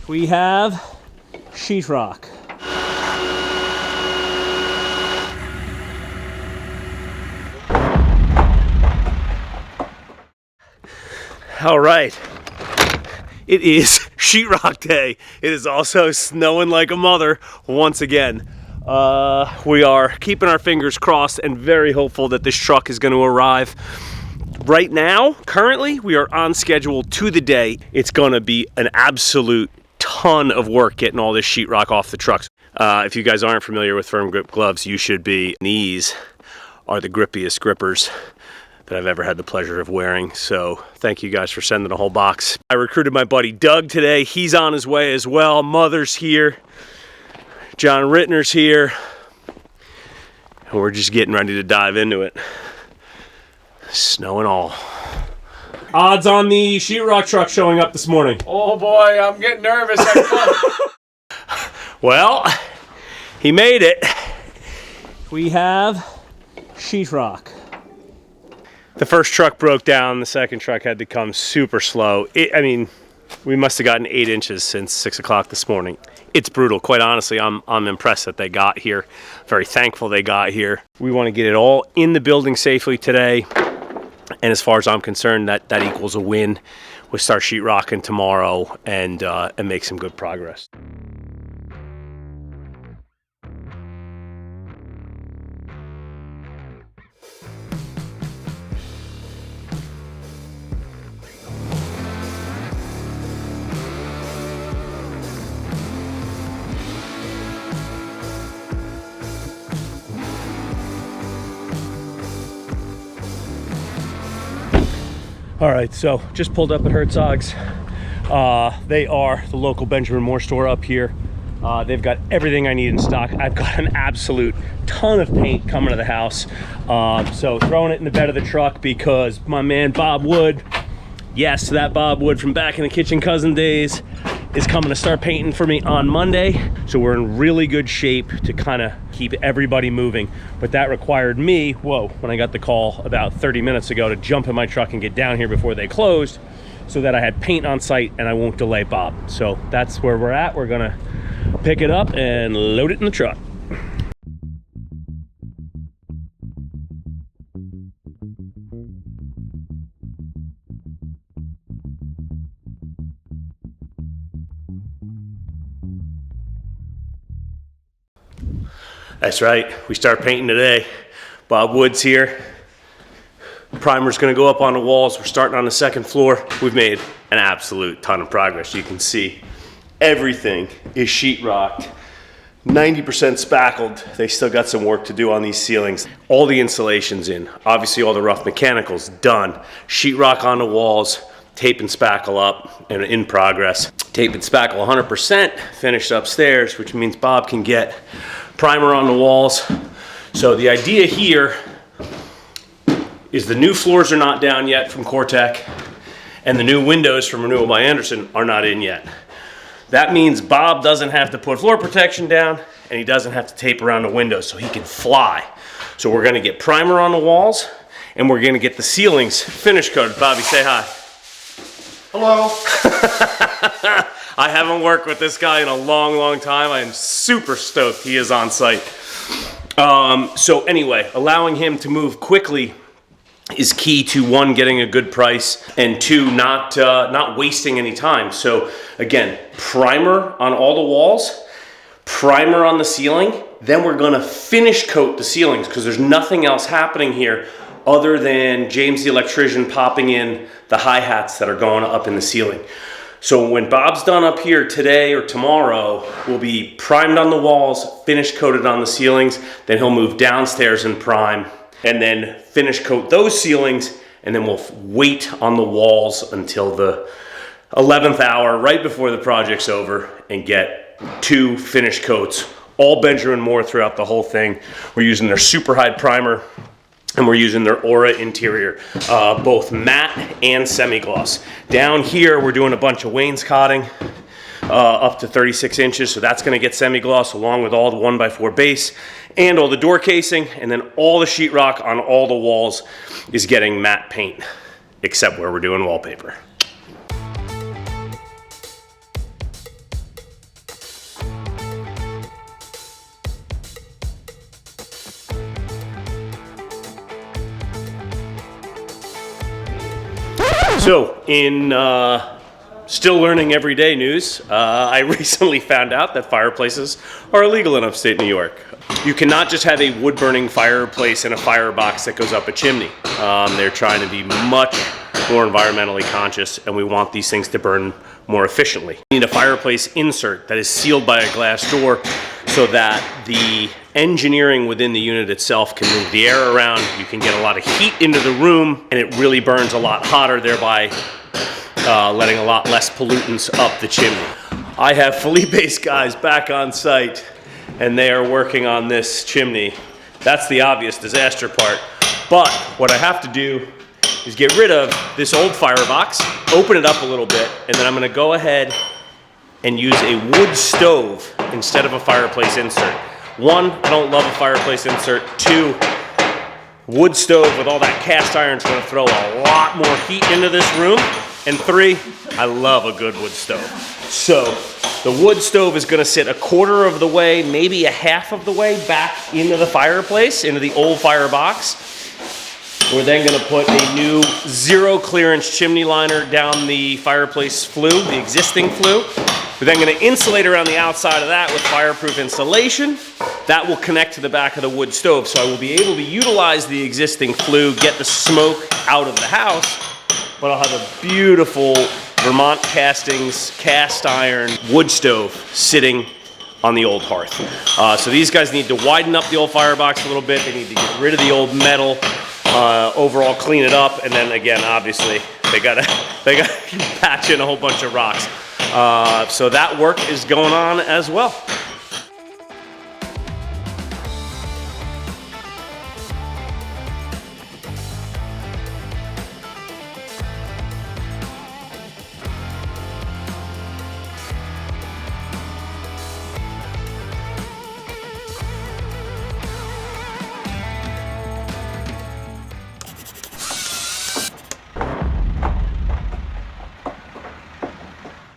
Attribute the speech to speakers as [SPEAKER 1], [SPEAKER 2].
[SPEAKER 1] we have sheetrock. All right, it is sheetrock day. It is also snowing like a mother once again. We are keeping our fingers crossed and very hopeful that this truck is going to arrive. Right now, currently, we are on schedule to the day. It's going to be an absolute ton of work getting all this sheetrock off the trucks. If you guys aren't familiar with firm grip gloves, you should be. These are the grippiest grippers that I've ever had the pleasure of wearing. So thank you guys for sending a whole box. I recruited my buddy Doug today. He's on his way as well. Mother's here. John Rittner's here. And we're just getting ready to dive into it. Snow and all. Odds on the sheetrock truck showing up this morning.
[SPEAKER 2] Oh boy, I'm getting nervous.
[SPEAKER 1] Well, he made it. We have sheetrock. The first truck broke down. The second truck had to come super slow. We must have gotten 8 inches since 6 o'clock this morning. It's brutal. Quite honestly, I'm impressed that they got here. Very thankful they got here. We want to get it all in the building safely today. And as far as I'm concerned, that equals a win. We'll start sheetrocking tomorrow and make some good progress. All right, so just pulled up at Herzog's. They are the local Benjamin Moore store up here. They've got everything I need in stock. I've got an absolute ton of paint coming to the house. So throwing it in the bed of the truck because my man Bob Wood, yes, that Bob Wood from back in the Kitchen Cousin days, is coming to start painting for me on Monday. So we're in really good shape to kind of keep everybody moving. But that required me, when I got the call about 30 minutes ago to jump in my truck and get down here before they closed so that I had paint on site and I won't delay Bob. So that's where we're at. We're gonna pick it up and load it in the truck. That's right, we start painting today. Bob Wood's here. Primer's gonna go up on the walls. We're starting on the second floor. We've made an absolute ton of progress. You can see everything is sheetrocked, 90% spackled. They still got some work to do on these ceilings. All the insulation's in. Obviously all the rough mechanical's done. Sheetrock on the walls, tape and spackle up and in progress. Tape and spackle 100%, finished upstairs, which means Bob can get primer on the walls. So the idea here is the new floors are not down yet from Cortec and the new windows from Renewal by Anderson are not in yet. That means Bob doesn't have to put floor protection down and he doesn't have to tape around the windows so he can fly. So we're gonna get primer on the walls and we're gonna get the ceilings finish coated. Bobby, say hi.
[SPEAKER 2] Hello.
[SPEAKER 1] I haven't worked with this guy in a long time. I am super stoked he is on site. So anyway, allowing him to move quickly is key to one, getting a good price, and two, not wasting any time. So again, primer on all the walls, primer on the ceiling, then we're gonna finish coat the ceilings because there's nothing else happening here other than James the electrician popping in the hi-hats that are going up in the ceiling. So when Bob's done up here today or tomorrow, we'll be primed on the walls, finish coated on the ceilings, then he'll move downstairs and prime, and then finish coat those ceilings, and then we'll wait on the walls until the 11th hour, right before the project's over, and get 2 finish coats, all Benjamin Moore throughout the whole thing. We're using their super high primer, and we're using their Aura interior, both matte and semi-gloss. Down here, we're doing a bunch of wainscoting, up to 36 inches, so that's gonna get semi-gloss along with all the 1x4 base and all the door casing, and then all the sheetrock on all the walls is getting matte paint, except where we're doing wallpaper. So, in still learning everyday news, I recently found out that fireplaces are illegal in upstate New York. You cannot just have a wood-burning fireplace in a firebox that goes up a chimney. They're trying to be much more environmentally conscious, and we want these things to burn more efficiently. You need a fireplace insert that is sealed by a glass door so that the engineering within the unit itself can move the air around. You can get a lot of heat into the room, and it really burns a lot hotter, thereby letting a lot less pollutants up the chimney. I have Felipe's guys back on site, and they are working on this chimney. That's the obvious disaster part. But what I have to do is get rid of this old firebox, open it up a little bit, and then I'm gonna go ahead and use a wood stove instead of a fireplace insert. One, I don't love a fireplace insert. Two, wood stove with all that cast iron is gonna throw a lot more heat into this room. And three, I love a good wood stove. So the wood stove is gonna sit a quarter of the way, maybe a half of the way back into the fireplace, into the old firebox. We're then gonna put a new 0 clearance chimney liner down the fireplace flue, the existing flue. We're then gonna insulate around the outside of that with fireproof insulation. That will connect to the back of the wood stove, so I will be able to utilize the existing flue, get the smoke out of the house, but I'll have a beautiful Vermont Castings cast iron wood stove sitting on the old hearth. So these guys need to widen up the old firebox a little bit. They need to get rid of the old metal, overall clean it up, and then again, obviously, they gotta patch in a whole bunch of rocks. So that work is going on as well.